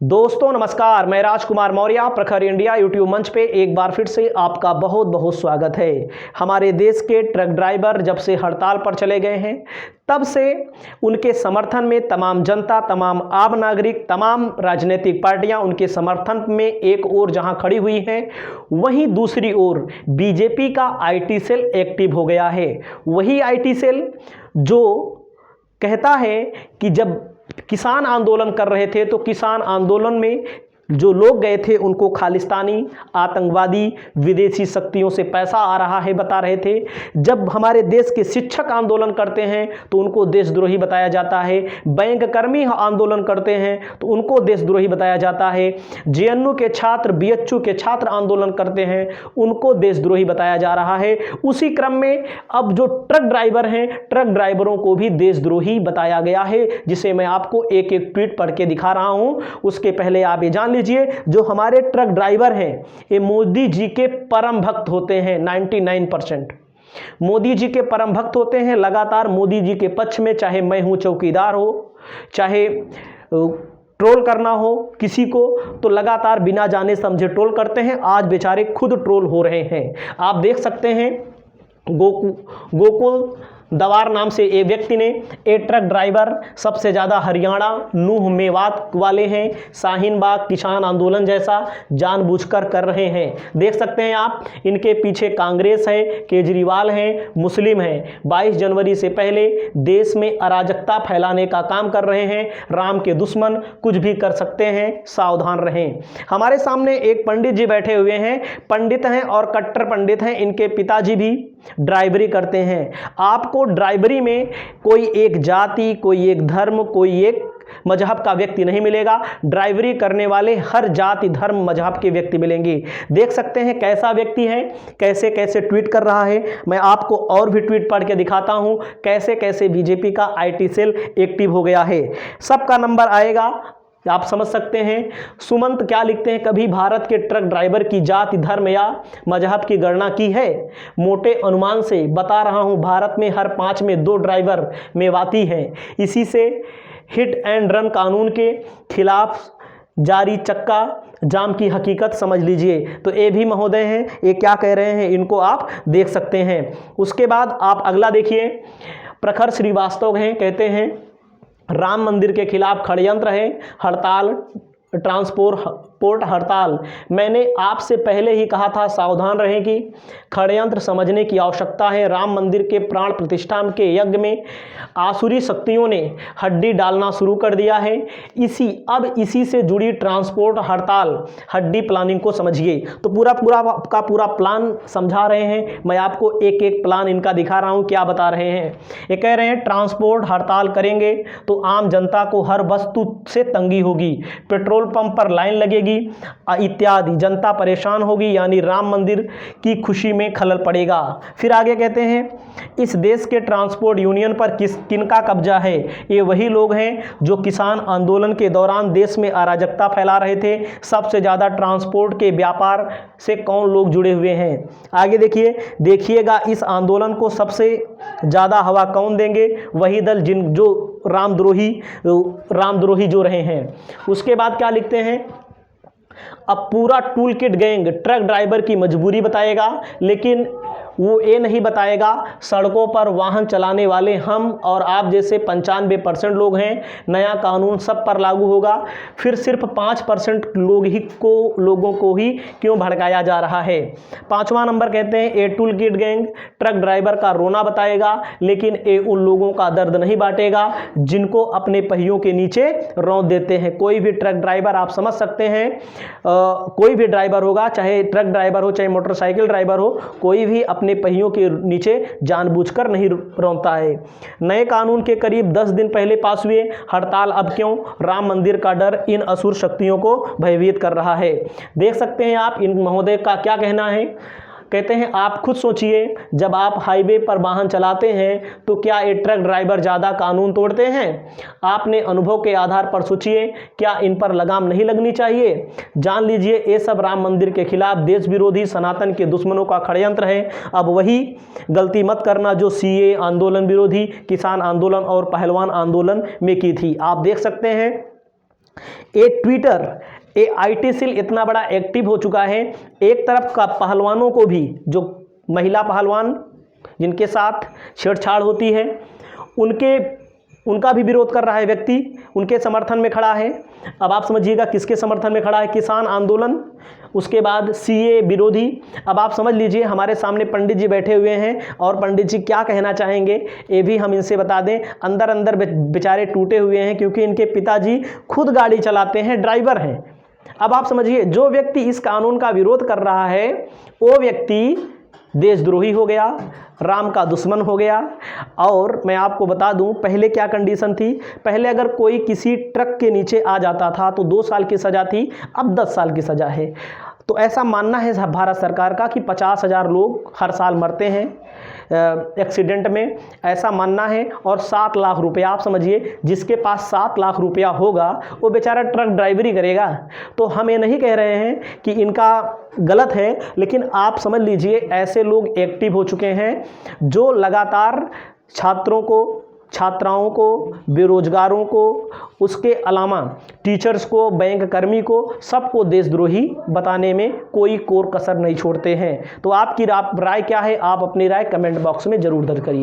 दोस्तों नमस्कार, मैं राजकुमार मौर्य प्रखर इंडिया यूट्यूब मंच पे एक बार फिर से आपका बहुत बहुत स्वागत है। हमारे देश के ट्रक ड्राइवर जब से हड़ताल पर चले गए हैं तब से उनके समर्थन में तमाम जनता, तमाम आम नागरिक, तमाम राजनीतिक पार्टियां उनके समर्थन में एक ओर जहां खड़ी हुई हैं, वहीं दूसरी ओर बीजेपी का आईटी सेल एक्टिव हो गया है। वही आईटी सेल जो कहता है कि जब किसान आंदोलन कर रहे थे तो किसान आंदोलन में जो लोग गए थे उनको खालिस्तानी, आतंकवादी, विदेशी शक्तियों से पैसा आ रहा है बता रहे थे। जब हमारे देश के शिक्षक आंदोलन करते हैं तो उनको देशद्रोही बताया जाता है। बैंक कर्मी आंदोलन करते हैं तो उनको देशद्रोही बताया जाता है। जेएनयू के छात्र, बीएचयू के छात्र आंदोलन करते हैं, उनको देशद्रोही बताया जा रहा है। उसी क्रम में अब जो ट्रक ड्राइवर हैं, ट्रक ड्राइवरों को भी देशद्रोही बताया गया है, जिसे मैं आपको एक एक ट्वीट पढ़ के दिखा रहा हूं। उसके पहले आप ये जान लीजिए, जो हमारे ट्रक ड्राइवर हैं ये मोदी जी के परम भक्त होते हैं। 99% मोदी जी के परम भक्त होते हैं, लगातार मोदी जी के पक्ष में, चाहे मैं हूं चौकीदार हो, चाहे ट्रोल करना हो किसी को, तो लगातार बिना जाने समझे ट्रोल करते हैं। आज बेचारे खुद ट्रोल हो रहे हैं। आप देख सकते हैं गोकुल दवार नाम से एक व्यक्ति ने, ए ट्रक ड्राइवर सबसे ज़्यादा हरियाणा, नूह, मेवात वाले हैं, शाहीन बाग किसान आंदोलन जैसा जानबूझकर कर रहे हैं। देख सकते हैं आप, इनके पीछे कांग्रेस है, केजरीवाल हैं, मुस्लिम हैं। 22 जनवरी से पहले देश में अराजकता फैलाने का काम कर रहे हैं। राम के दुश्मन कुछ भी कर सकते हैं, सावधान रहें। हमारे सामने एक पंडित जी बैठे हुए हैं, पंडित हैं और कट्टर पंडित हैं। इनके पिताजी भी ड्राइवरी करते हैं। आपको ड्राइवरी में कोई एक जाति, कोई एक धर्म, कोई एक मजहब का व्यक्ति नहीं मिलेगा। ड्राइवरी करने वाले हर जाति, धर्म, मजहब के व्यक्ति मिलेंगे। देख सकते हैं कैसा व्यक्ति है, कैसे कैसे ट्वीट कर रहा है। मैं आपको और भी ट्वीट पढ़ के दिखाता हूं कैसे कैसे बीजेपी का आईटी सेल एक्टिव हो गया है। सबका नंबर आएगा, आप समझ सकते हैं। सुमंत क्या लिखते हैं, कभी भारत के ट्रक ड्राइवर की जाति, धर्म या मजहब की गणना की है? मोटे अनुमान से बता रहा हूं, भारत में हर 5 में 2 ड्राइवर मेवाती हैं। इसी से हिट एंड रन कानून के खिलाफ जारी चक्का जाम की हकीकत समझ लीजिए। तो ये भी महोदय हैं, ये क्या कह रहे हैं इनको आप देख सकते हैं। उसके बाद आप अगला देखिए, प्रखर श्रीवास्तव हैं, कहते हैं राम मंदिर के खिलाफ षड्यंत्र है, हड़ताल, ट्रांसपोर्ट हड़ताल। मैंने आपसे पहले ही कहा था, सावधान रहें कि षड्यंत्र समझने की आवश्यकता है। राम मंदिर के प्राण प्रतिष्ठा के यज्ञ में आसुरी शक्तियों ने हड्डी डालना शुरू कर दिया है। इसी से जुड़ी ट्रांसपोर्ट हड़ताल, हड्डी प्लानिंग को समझिए। तो पूरा प्लान समझा रहे हैं। मैं आपको एक एक प्लान इनका दिखा रहा हूं, क्या बता रहे हैं। ये कह रहे हैं ट्रांसपोर्ट हड़ताल करेंगे तो आम जनता को हर वस्तु से तंगी होगी, पेट्रोल पंप पर लाइन लगेगी इत्यादि, जनता परेशान होगी, यानी राम मंदिर की खुशी में खलल पड़ेगा। फिर आगे कहते हैं, इस देश के ट्रांसपोर्ट यूनियन पर किनका कब्जा है? ये वही लोग हैं जो किसान आंदोलन के दौरान देश में अराजकता फैला रहे थे। सबसे ज़्यादा ट्रांसपोर्ट के व्यापार से कौन लोग जुड़े हुए हैं? आगे देखिएगा, इस आंदोलन को सबसे ज़्यादा हवा कौन देंगे? वही दल जो रामद्रोही जो रहे हैं। उसके बाद क्या लिखते हैं, अब पूरा tool kit gang truck driver की मजबूरी बताएगा, लेकिन वो ये नहीं बताएगा सड़कों पर वाहन चलाने वाले हम और आप जैसे 95% लोग हैं। नया कानून सब पर लागू होगा, फिर सिर्फ 5% लोगों को ही क्यों भड़काया जा रहा है? 5वां नंबर कहते हैं, a tool kit gang truck driver का रोना बताएगा, लेकिन ये उन लोगों का दर्द नहीं बांटेगा जिनको अपने पहियों के नीचे रौंद देते हैं। कोई भी ट्रक ड्राइवर, आप समझ सकते हैं, कोई भी ड्राइवर होगा, चाहे ट्रक ड्राइवर हो, चाहे मोटरसाइकिल ड्राइवर हो, कोई भी अपने पहियों के नीचे जानबूझकर नहीं रौंदता है। नए कानून के करीब 10 दिन पहले पास हुए, हड़ताल अब क्यों? राम मंदिर का डर इन असुर शक्तियों को भयभीत कर रहा है। देख सकते हैं आप इन महोदय का क्या कहना है। कहते हैं आप खुद सोचिए, जब आप हाईवे पर वाहन चलाते हैं तो क्या ये ट्रक ड्राइवर ज़्यादा कानून तोड़ते हैं? आपने अनुभव के आधार पर सोचिए, क्या इन पर लगाम नहीं लगनी चाहिए? जान लीजिए, ये सब राम मंदिर के खिलाफ देश विरोधी, सनातन के दुश्मनों का षड्यंत्र है। अब वही गलती मत करना जो सीए आंदोलन विरोधी, किसान आंदोलन और पहलवान आंदोलन में की थी। आप देख सकते हैं ये ट्विटर, ये IT सेल इतना बड़ा एक्टिव हो चुका है, एक तरफ का पहलवानों को भी, जो महिला पहलवान जिनके साथ छेड़छाड़ होती है, उनका भी विरोध कर रहा है व्यक्ति, उनके समर्थन में खड़ा है। अब आप समझिएगा किसके समर्थन में खड़ा है, किसान आंदोलन, उसके बाद CA विरोधी। अब आप समझ लीजिए हमारे सामने पंडित जी बैठे हुए हैं और पंडित जी क्या कहना चाहेंगे ये भी हम इनसे बता दें। अंदर अंदर बेचारे टूटे हुए हैं क्योंकि इनके पिताजी खुद गाड़ी चलाते हैं, ड्राइवर हैं। अब आप समझिए जो व्यक्ति इस कानून का विरोध कर रहा है वो व्यक्ति देशद्रोही हो गया, राम का दुश्मन हो गया। और मैं आपको बता दूं पहले क्या कंडीशन थी, पहले अगर कोई किसी ट्रक के नीचे आ जाता था तो 2 साल की सज़ा थी, अब 10 साल की सज़ा है। तो ऐसा मानना है भारत सरकार का कि 50,000 लोग हर साल मरते हैं एक्सीडेंट में, ऐसा मानना है। और 7 लाख रुपया, आप समझिए जिसके पास 7 लाख रुपया होगा वो बेचारा ट्रक ड्राइवरी करेगा। तो हम ये नहीं कह रहे हैं कि इनका गलत है, लेकिन आप समझ लीजिए ऐसे लोग एक्टिव हो चुके हैं जो लगातार छात्रों को, छात्राओं को, बेरोजगारों को, उसके अलावा टीचर्स को, बैंक कर्मी को, सबको देशद्रोही बताने में कोई कोर कसर नहीं छोड़ते हैं। तो आपकी राय क्या है, आप अपनी राय कमेंट बॉक्स में जरूर दर्ज करिए।